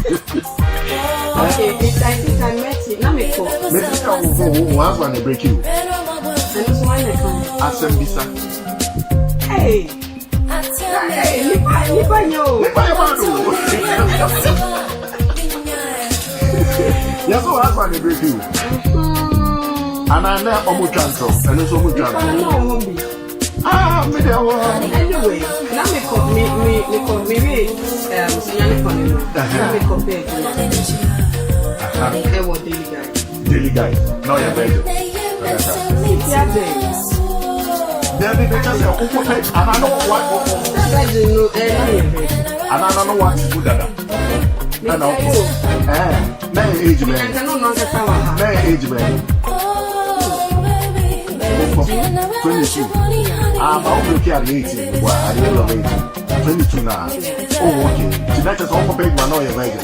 Okay, I think I met it. Now me call. Maybe who has one to break you? And this one I come. Asembisa. Hey, Nipa yo. Yes, who has one to break you? And I know Omutranto, and it's Omutranto. Ah, me there. Anyway, now me call me Daily guy. Now you're ready. Then they just say, and I know what. And I don't know what to do that. I know. Man, age man. Man, age man. 22. I'm okay at 18. Well, I didn't love 18. 22 now. Oh, okay. So that's just all for big man. No, you're right.